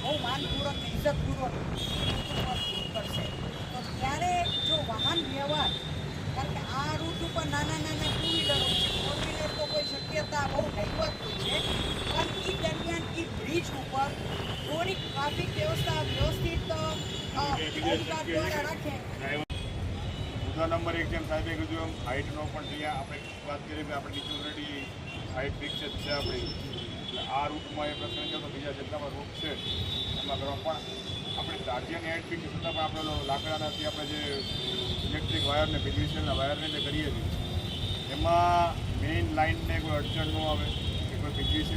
બહુ માનપૂર્વક ઇજ્જતપૂર્વક કરશે. તો ત્યારે જો વાહન વ્યવહાર, કારણ કે આ રૂટ ઉપર નાના નાના ટુ વ્હીલરો છે, ફોર વ્હીલર તો કોઈ શક્યતા બહુ નહીવત હોય છે, પણ એ દરમિયાન એ બ્રિજ ઉપર થોડીક ટ્રાફિક વ્યવસ્થા વ્યવસ્થિત હોમગાર્ડ દ્વારા રાખે. મુદ્દા નંબર 1 જેમ સાહેબે કીધું એમ હાઇટનો પણ ત્યાં આપણે વાત કરીએ કે આપણે નીચે ઓલરેડી હાઇટ ફિક્સ જ છે આપણી, એટલે આ રૂટમાં એ પ્રશ્ન છે તો બીજા જેટલામાં રૂટ છે એમાં કરવા પણ આપણે ચાર્જિંગની હાઇટ ફિક્સ છતાં પણ આપણે લાકડાનાથી આપણે જે ઇલેક્ટ્રિક વાયરને પીવીસીએલના વાયરને જે કરીએ છીએ એમાં મેઇન લાઇનને કોઈ અડચણ ન આવે કે કોઈ પીવીસી